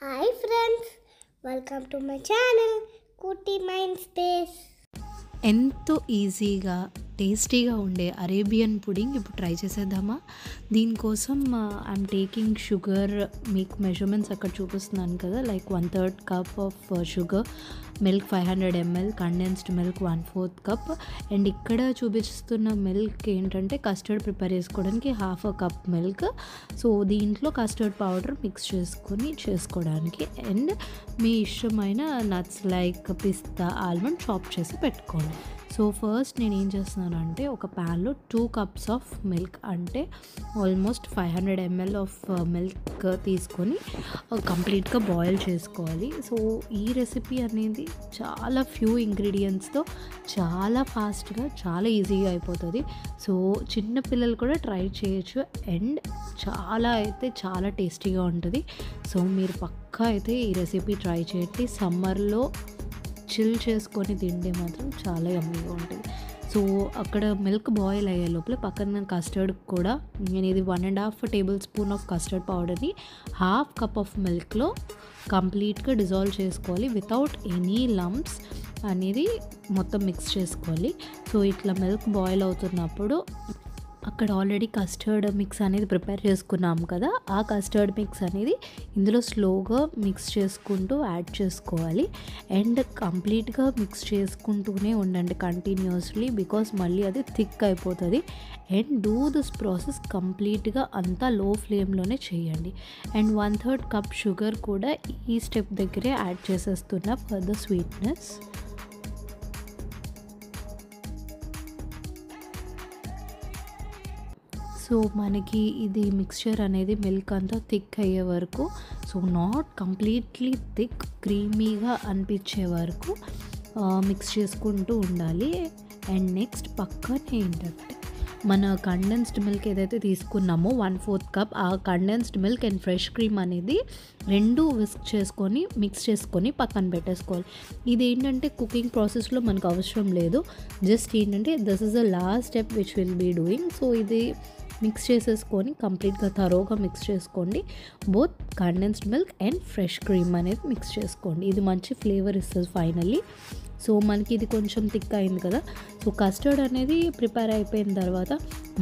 Hi friends, welcome to my channel Kuti Mind Space. ఎంతో ఈజీగా టేస్టీగా ఉండే అరేబియన్ పుడింగ్ ఇప్పుడు ట్రై చేసేద్దామా. దీనికోసం ఐఎమ్ టేకింగ్ షుగర్, మీకు మెజర్మెంట్స్ అక్కడ చూపిస్తున్నాను కదా, like 1/3 cup of sugar, milk 500 ml, condensed milk 1/4 cup, and ఇక్కడ చూపిస్తున్న మిల్క్ ఏంటంటే కస్టర్డ్ ప్రిపేర్ చేసుకోవడానికి 1/2 కప్ మిల్క్. సో దీంట్లో కస్టర్డ్ పౌడర్ మిక్స్ చేసుకొని చేసుకోవడానికి, అండ్ మీ ఇష్టమైన నట్స్ లైక్ పిస్తా, ఆల్మండ్ చాప్ చేసి పెట్టుకోండి. సో ఫస్ట్ నేను ఏం చేస్తున్నాను అంటే ఒక ప్యాన్లో 2 కప్స్ ఆఫ్ మిల్క్, అంటే ఆల్మోస్ట్ 500 ml ఆఫ్ మిల్క్ తీసుకొని కంప్లీట్గా బాయిల్ చేసుకోవాలి. సో ఈ రెసిపీ అనేది చాలా ఫ్యూ ఇంగ్రీడియంట్స్తో చాలా ఫాస్ట్గా చాలా ఈజీగా అయిపోతుంది. సో చిన్న పిల్లలు కూడా ట్రై చేయొచ్చు, అండ్ చాలా టేస్టీగా ఉంటుంది. సో మీరు పక్కా అయితే ఈ రెసిపీ ట్రై చేయండి. సమ్మర్లో చిల్ చేసుకొని తింటే మాత్రం చాలా యమ్మీగా ఉంటుంది. సో అక్కడ మిల్క్ బాయిల్ అయ్యే లోపల పక్కన కస్టర్డ్ కూడా నేను ఇది 1.5 టేబుల్ స్పూన్ ఆఫ్ కస్టర్డ్ పౌడర్ని 1/2 కప్ ఆఫ్ మిల్క్లో కంప్లీట్గా డిజాల్వ్ చేసుకోవాలి వితౌట్ ఎనీ లంప్స్ అనేది మొత్తం మిక్స్ చేసుకోవాలి. సో ఇట్లా మిల్క్ బాయిల్ అవుతున్నప్పుడు అక్కడ ఆల్రెడీ కస్టర్డ్ మిక్స్ అనేది ప్రిపేర్ చేసుకున్నాం కదా, ఆ కస్టర్డ్ మిక్స్ అనేది ఇందులో స్లోగా మిక్స్ చేసుకుంటూ యాడ్ చేసుకోవాలి, అండ్ కంప్లీట్గా మిక్స్ చేసుకుంటూనే ఉండండి కంటిన్యూస్లీ, బికాస్ మళ్ళీ అది థిక్ అయిపోతుంది. అండ్ డూ దిస్ ప్రాసెస్ కంప్లీట్గా అంతా లో ఫ్లేమ్లోనే చేయండి. అండ్ 1/3 కప్ షుగర్ కూడా ఈ స్టెప్ దగ్గరే యాడ్ చేసేస్తున్నా ఫర్ ద స్వీట్నెస్. సో మనకి ఇది మిక్స్చర్ అనేది మిల్క్ అంతా థిక్ అయ్యే వరకు, సో నాట్ కంప్లీట్లీ థిక్, క్రీమీగా అనిపించే వరకు మిక్స్ చేసుకుంటూ ఉండాలి. అండ్ నెక్స్ట్ పక్కన ఏంటంటే మన కండెన్స్డ్ మిల్క్ ఏదైతే తీసుకున్నామో 1/4 కప్, ఆ condensed milk and fresh cream అనేది రెండు విస్క్ చేసుకొని మిక్స్ చేసుకొని పక్కన పెట్టేసుకోవాలి. ఇది ఏంటంటే కుకింగ్ ప్రాసెస్లో మనకు అవసరం లేదు, జస్ట్ ఏంటంటే this is the last step which will be doing. So ఇది మిక్స్ చేసేసుకొని కంప్లీట్గా థరోగా మిక్స్ చేసుకోండి. Both condensed milk and fresh cream అనేది మిక్స్ చేసుకోండి, ఇది మంచి ఫ్లేవర్ ఇస్తుంది ఫైనల్లీ. సో మనకి ఇది కొంచెం థిక్ అయింది కదా, సో కస్టర్డ్ అనేది ప్రిపేర్ అయిపోయిన తర్వాత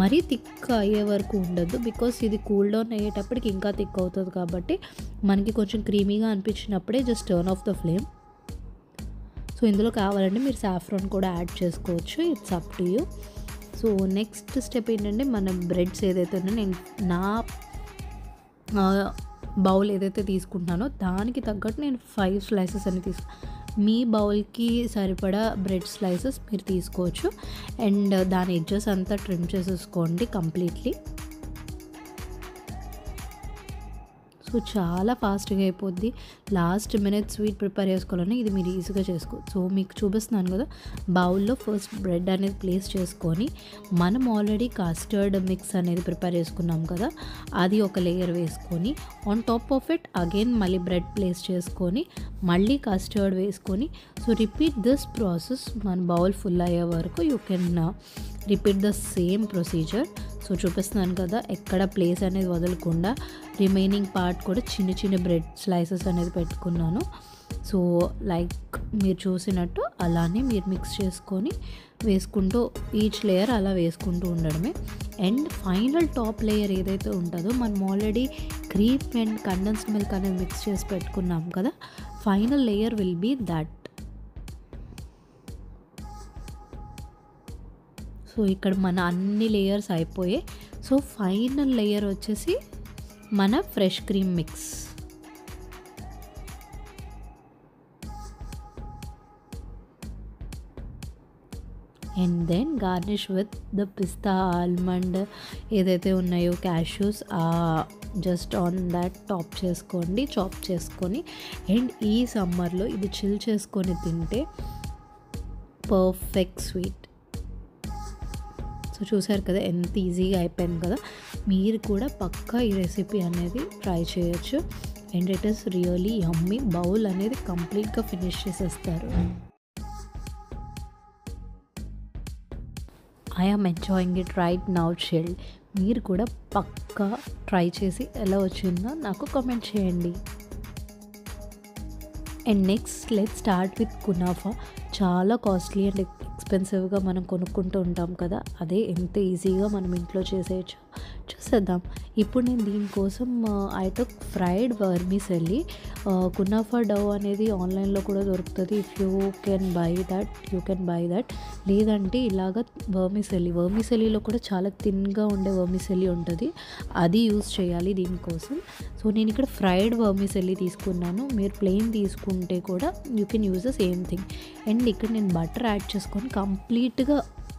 మరీ థిక్ అయ్యే వరకు ఉండద్దు, బికాస్ ఇది కూల్ డౌన్ అయ్యేటప్పటికి ఇంకా థిక్ అవుతుంది. కాబట్టి మనకి కొంచెం క్రీమీగా అనిపించినప్పుడే just turn off the flame. So ఇందులో కావాలంటే మీరు సాఫ్రాన్ కూడా యాడ్ చేసుకోవచ్చు, it's up to you. So next step ఏంటంటే మన బ్రెడ్స్ ఏదైతే ఉన్నాయో, నేను నా బౌల్ ఏదైతే తీసుకుంటున్నానో దానికి తగ్గట్టు నేను 5 స్లైసెస్ అని మీ బౌల్కి సరిపడా బ్రెడ్ స్లైసెస్ మీరు తీసుకోవచ్చు, అండ్ దాని ఎడ్జెస్ అంతా ట్రిమ్ చేసేసుకోండి కంప్లీట్లీ. సో చాలా ఫాస్ట్గా అయిపోద్ది. లాస్ట్ మినిట్ స్వీట్ ప్రిపేర్ చేసుకోవాలని ఇది మీరు ఈజీగా చేసుకోవచ్చు. సో మీకు చూపిస్తున్నాను కదా, బౌల్లో ఫస్ట్ బ్రెడ్ అనేది ప్లేస్ చేసుకొని మనం ఆల్రెడీ కస్టర్డ్ మిక్స్ అనేది ప్రిపేర్ చేసుకున్నాం కదా, అది ఒక లేయర్ వేసుకొని on top of it again మళ్ళీ బ్రెడ్ ప్లేస్ చేసుకొని మళ్ళీ కస్టర్డ్ వేసుకొని, సో రిపీట్ దిస్ ప్రాసెస్ మన బౌల్ ఫుల్ అయ్యే వరకు you can repeat the same procedure. So చూపిస్తున్నాను కదా, ఎక్కడ ప్లేస్ అనేది వదలకుండా రిమైనింగ్ పార్ట్ కూడా చిన్న చిన్న బ్రెడ్ స్లైసెస్ అనేది పెట్టుకున్నాను. సో లైక్ మీరు చూసినట్టు అలానే మీరు మిక్స్ చేసుకొని వేసుకుంటూ ఈచ్ లేయర్ అలా వేసుకుంటూ ఉండడమే. అండ్ ఫైనల్ టాప్ లేయర్ ఏదైతే ఉంటుందో మనం already cream and condensed milk అనేది మిక్స్ చేసి పెట్టుకున్నాం కదా, final layer will be that. So ఇక్కడ మన అన్ని లేయర్స్ అయిపోయాయి. సో ఫైనల్ లేయర్ వచ్చేసి మన fresh cream mix. And then garnish with the pista, almond ఏదైతే ఉన్నాయో cashews, just on that chop చేసుకొని. అండ్ ఈ సమ్మర్లో ఇది చిల్ చేసుకొని తింటే పర్ఫెక్ట్ స్వీట్. సో చూసారు కదా ఎంత ఈజీగా అయిపోయింది కదా, మీరు కూడా పక్కా ఈ రెసిపీ అనేది ట్రై చేయొచ్చు, and it is really yummy. Bowl అనేది కంప్లీట్గా ఫినిష్ చేసేస్తారు. I am enjoying it right now chilled. మీరు కూడా పక్కా ట్రై చేసి ఎలా వచ్చిందో నాకు కామెంట్ చేయండి. And next let's start with kunafa. చాలా కాస్ట్లీ అండ్ ఎక్స్పెన్సివ్గా మనం కొనుక్కుంటూ ఉంటాం కదా, అదే ఎంత ఈజీగా మనం ఇంట్లో చేసేయచ్చు చూసేద్దాం. ఇప్పుడు నేను దీనికోసం I took fried vermicelli. Kunafa dough అనేది ఆన్లైన్లో కూడా దొరుకుతుంది. If you can buy that. లేదంటే ఇలాగ వర్మిసెల్లిలో కూడా చాలా థిన్గా ఉండే వర్మిసెల్లి ఉంటుంది, అది యూస్ చేయాలి దీనికోసం. సో నేను ఇక్కడ ఫ్రైడ్ వర్మిసెల్లి తీసుకున్నాను. మీరు ప్లెయిన్ తీసుకుంటే కూడా you can use the same thing. And ఇక్కడ నేను బటర్ యాడ్ చేసుకొని కంప్లీట్గా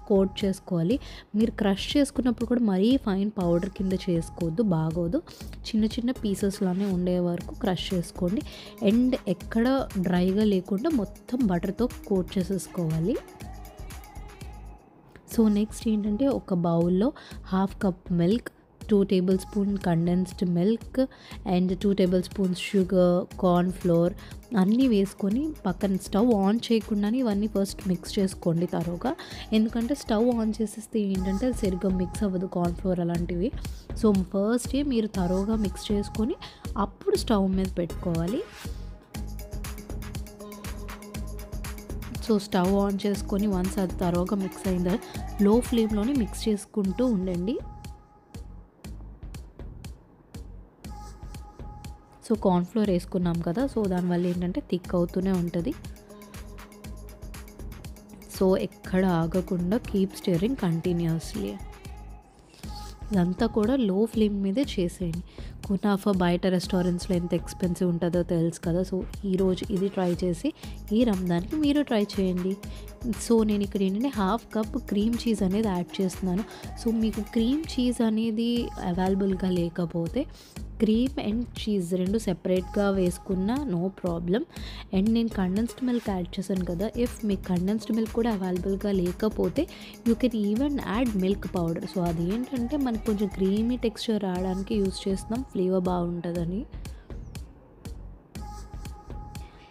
కోట్ చేసుకోవాలి. మీరు క్రష్ చేసుకున్నప్పుడు కూడా మరీ ఫైన్ పౌడర్ కింద చేసుకోవద్దు, బాగోదు. చిన్న చిన్న పీసెస్లోనే ఉండే వరకు క్రష్ చేసుకోండి. అండ్ ఎక్కడ డ్రైగా లేకుండా మొత్తం బటర్తో కోట్ చేసేసుకోవాలి. సో నెక్స్ట్ ఏంటంటే ఒక బౌల్లో 1/2 cup milk, 2 table spoon condensed milk and 2 table spoons sugar, corn flour అన్నీ వేసుకొని పక్కన స్టవ్ ఆన్ చేయకుండానే ఇవన్నీ ఫస్ట్ మిక్స్ చేసుకోండి తరువుగా. ఎందుకంటే స్టవ్ ఆన్ చేసేస్తే ఏంటంటే అది సరిగ్గా మిక్స్ అవ్వదు కార్న్ ఫ్లోర్ అలాంటివి. సో ఫస్ట్ మీరు తరువుగా మిక్స్ చేసుకొని అప్పుడు స్టవ్ మీద పెట్టుకోవాలి. సో స్టవ్ ఆన్ చేసుకొని వన్స్ అది తరువుగా మిక్స్ అయిందా లో ఫ్లేమ్లోనే మిక్స్ చేసుకుంటూ ఉండండి. సో కార్న్ఫ్లోర్ వేసుకున్నాం కదా, సో దానివల్ల ఏంటంటే థిక్ అవుతూనే ఉంటుంది. సో ఎక్కడ ఆగకుండా కీప్ స్టిరింగ్ కంటిన్యూస్లీ. ఇదంతా కూడా లో ఫ్లేమ్ మీదే చేసేయండి. కునాఫా బయట రెస్టారెంట్స్లో ఎంత ఎక్స్పెన్సివ్ ఉంటుందో తెలుసు కదా. సో ఈరోజు ఇది ట్రై చేసి ఈ రంజాన్కి మీరు ట్రై చేయండి. సో నేను ఇక్కడ ఏంటంటే 1/2 కప్ క్రీమ్ చీజ్ అనేది యాడ్ చేస్తున్నాను. సో మీకు క్రీమ్ చీజ్ అనేది అవైలబుల్గా లేకపోతే క్రీమ్ అండ్ చీజ్ రెండు సెపరేట్గా వేసుకున్న నో ప్రాబ్లం. అండ్ నేను కండెన్స్డ్ మిల్క్ యాడ్ చేశాను కదా, ఇఫ్ మీకు కండెన్స్డ్ మిల్క్ కూడా అవైలబుల్గా లేకపోతే you can even add milk powder. So అది ఏంటంటే మనకు కొంచెం క్రీమీ టెక్స్చర్ రావడానికి యూస్ చేస్తున్నాం, ఫ్లేవర్ బాగుంటుందని.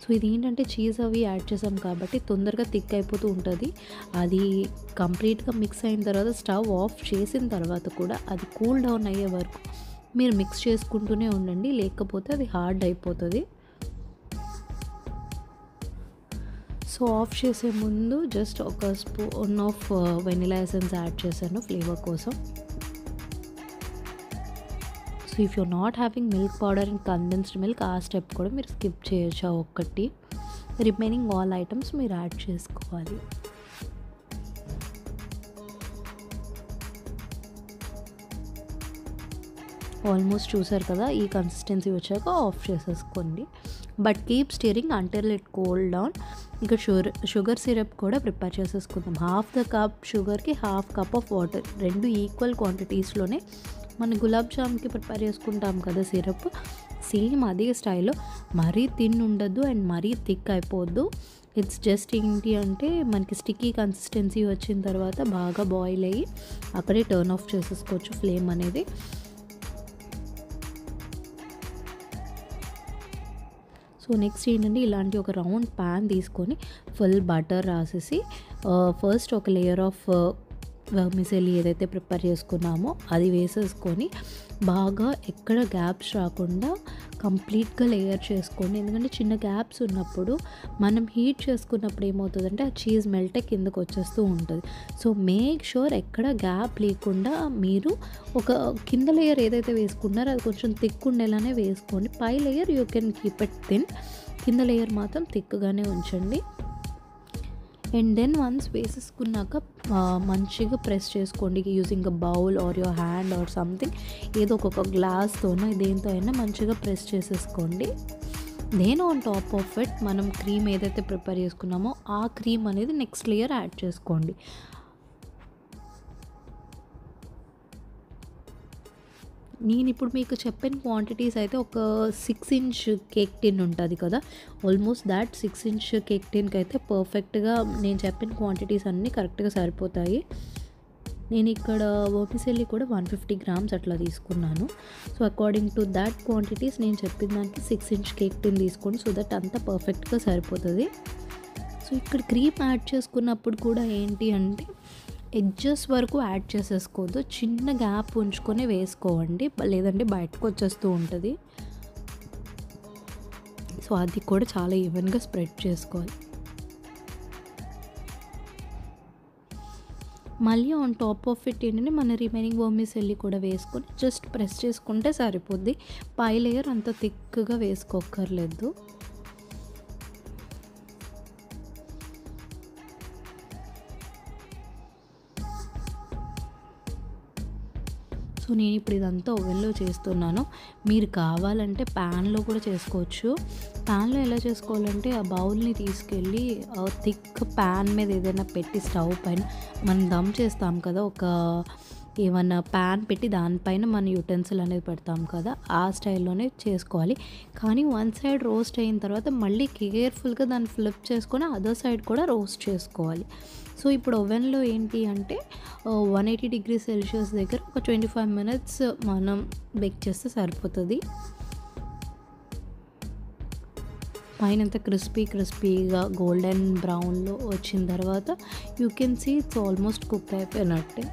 సో ఇది ఏంటంటే చీజ్ అవి యాడ్ చేసాం కాబట్టి తొందరగా థిక్ అయిపోతూ ఉంటుంది. అది కంప్లీట్గా మిక్స్ అయిన తర్వాత స్టవ్ ఆఫ్ చేసిన తర్వాత కూడా అది కూల్ డౌన్ అయ్యే వరకు మీరు మిక్స్ చేసుకుంటూనే ఉండండి, లేకపోతే అది హార్డ్ అయిపోతుంది. సో ఆఫ్ చేసే ముందు జస్ట్ ఒక spoon of vanilla essence add చేశాను ఫ్లేవర్ కోసం. So if you not having milk powder and condensed milk ఆ స్టెప్ కూడా మీరు స్కిప్ చేయొచ్చు. ఒక్కటి రిమైనింగ్ ఆల్ ఐటమ్స్ మీరు యాడ్ చేసుకోవాలి. ఆల్మోస్ట్ చూసారు కదా, ఈ కన్సిస్టెన్సీ వచ్చాక ఆఫ్ చేసేసుకోండి. But keep stirring until it cool down. ఇక షుగర్ సిరప్ కూడా ప్రిపేర్ చేసేసుకుందాం. 1/2 కప్ షుగర్కి 1/2 కప్ ఆఫ్ వాటర్, రెండు ఈక్వల్ క్వాంటిటీస్లోనే మన గులాబ్ జామ్కి ప్రిపేర్ చేసుకుంటాం కదా సిరప్, సేమ్ అదే స్టైల్లో. మరీ థిన్ ఉండద్దు అండ్ మరీ థిక్ అయిపోద్దు. ఇట్స్ జస్ట్ ఏంటి అంటే మనకి స్టిక్కీ కన్సిస్టెన్సీ వచ్చిన తర్వాత బాగా బాయిల్ అయ్యి అక్కడే టర్న్ ఆఫ్ చేసేసుకోవచ్చు ఫ్లేమ్ అనేది. సో నెక్స్ట్ ఏంటంటే ఇలాంటి ఒక రౌండ్ ప్యాన్ తీసుకొని ఫుల్ బటర్ రాసేసి ఫస్ట్ ఒక లేయర్ ఆఫ్ వర్మిసెల్లి ఏదైతే ప్రిపేర్ చేసుకున్నామో అది వేసేసుకొని బాగా ఎక్కడ గ్యాప్స్ రాకుండా కంప్లీట్గా లేయర్ చేసుకోండి. ఎందుకంటే చిన్న గ్యాప్స్ ఉన్నప్పుడు మనం హీట్ చేసుకున్నప్పుడు ఏమవుతుందంటే ఆ చీజ్ మెల్ట్ కిందకు వచ్చేస్తూ ఉంటుంది. సో మేక్ షూర్ ఎక్కడ గ్యాప్ లేకుండా మీరు ఒక కింద లేయర్ ఏదైతే వేసుకున్నారో అది కొంచెం థిక్ ఉండేలానే వేసుకోండి. పై layer you can keep it thin, కింద లేయర్ మాత్రం థిక్గానే ఉంచండి. అండ్ దెన్ వన్స్ వేసేసుకున్నాక మంచిగా ప్రెస్ చేసుకోండి using a bowl or your hand or something, ఏదో ఒక గ్లాస్తోనో దేంతో అయినా మంచిగా ప్రెస్ చేసేసుకోండి. నేను ఆన్ టాప్ ఆఫ్ ఇట్ మనం క్రీమ్ ఏదైతే ప్రిపేర్ చేసుకున్నామో ఆ క్రీమ్ అనేది నెక్స్ట్ లేయర్ యాడ్ చేసుకోండి. నేను ఇప్పుడు మీకు చెప్పిన క్వాంటిటీస్ అయితే ఒక 6 ఇంచ్ కేక్ టిన్ ఉంటుంది కదా, ఆల్మోస్ట్ దాట్ 6 ఇంచ్ కేక్ టిన్కి అయితే పర్ఫెక్ట్గా నేను చెప్పిన క్వాంటిటీస్ అన్నీ కరెక్ట్గా సరిపోతాయి. నేను ఇక్కడ వర్మిసెల్లి కూడా 150 గ్రామ్స్ అట్లా తీసుకున్నాను. So according to that quantities నేను చెప్పిన దానికి 6 ఇంచ్ కేక్ టిన్ తీసుకోండి, సో దట్ అంతా పర్ఫెక్ట్గా సరిపోతుంది. సో ఇక్కడ క్రీమ్ యాడ్ చేసుకున్నప్పుడు కూడా ఏంటి అంటే ఎడ్జెస్ వరకు యాడ్ చేసేసుకోవద్దు, చిన్న గ్యాప్ ఉంచుకొని వేసుకోండి, లేదంటే బయటకు వచ్చేస్తూ ఉంటుంది. సో సో అది కూడా చాలా ఈవెన్గా స్ప్రెడ్ చేసుకోవాలి. మళ్ళీ ఆన్ టాప్ ఆఫ్ ఇట్ ఏంటంటే మన రిమైనింగ్ వర్మిసెల్లి కూడా వేసుకొని జస్ట్ ప్రెస్ చేసుకుంటే సరిపోద్ది. పై లేయర్ అంత థిక్గా వేసుకోక్కర్లేదు. సో నేను ఇప్పుడు ఇదంతా ఓవెన్లో చేస్తున్నాను. మీరు కావాలంటే ప్యాన్లో కూడా చేసుకోవచ్చు. ప్యాన్లో ఎలా చేసుకోవాలంటే ఆ బౌల్ని తీసుకెళ్ళి థిక్ ప్యాన్ మీద ఏదైనా పెట్టి స్టవ్ పైన మనం దమ్ చేస్తాం కదా, ఒక ఏమన్నా ప్యాన్ పెట్టి దానిపైన మన యుటెన్సిల్ అనేది పెడతాం కదా, ఆ స్టైల్లోనే చేసుకోవాలి. కానీ వన్ సైడ్ రోస్ట్ అయిన తర్వాత మళ్ళీ కేర్ఫుల్గా దాన్ని ఫ్లిప్ చేసుకొని అదర్ సైడ్ కూడా రోస్ట్ చేసుకోవాలి. సో ఇప్పుడు ఓవెన్లో ఏంటి అంటే 180 degrees Celsius దగ్గర ఒక 25 minutes మనం బేక్ చేస్తే సరిపోతుంది. పైన అంతా క్రిస్పీగా గోల్డెన్ బ్రౌన్లో వచ్చిన తర్వాత you can see it's almost cook అయిపోయినట్టే.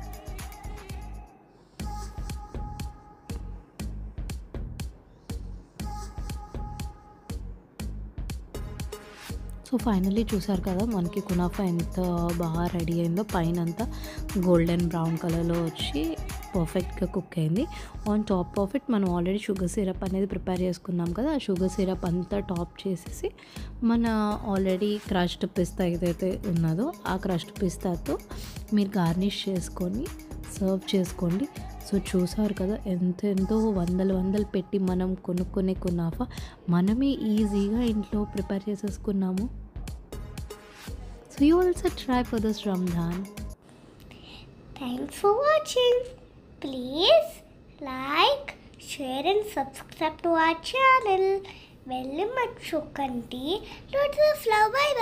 సో ఫైనల్లీ చూసారు కదా మనకి కునాఫా ఎంత బాగా రెడీ అయిందో. పైన అంతా గోల్డెన్ బ్రౌన్ కలర్లో వచ్చి పర్ఫెక్ట్గా కుక్ అయింది. ఆన్ టాప్ ఆఫ్ ఇట్ మనం ఆల్రెడీ షుగర్ సిరప్ అనేది ప్రిపేర్ చేసుకున్నాం కదా, ఆ షుగర్ సిరప్ అంతా టాప్ చేసేసి మన ఆల్రెడీ క్రష్డ్ పిస్తా ఏదైతే ఉన్నదో ఆ క్రష్డ్ పిస్తాతో మీరు గార్నిష్ చేసుకొని సర్వ్ చేసుకోండి. సో చూసారు కదా ఎంతో వందలు పెట్టి మనం కొనుక్కునే కునాఫా మనమే ఈజీగా ఇంట్లో ప్రిపేర్ చేసేసుకున్నాము. So you also try for this Ramzan. Thanks for watching. Please like, share and subscribe to our channel. వెళ్ళి మర్చిపోకండి. Lots of love. Bye.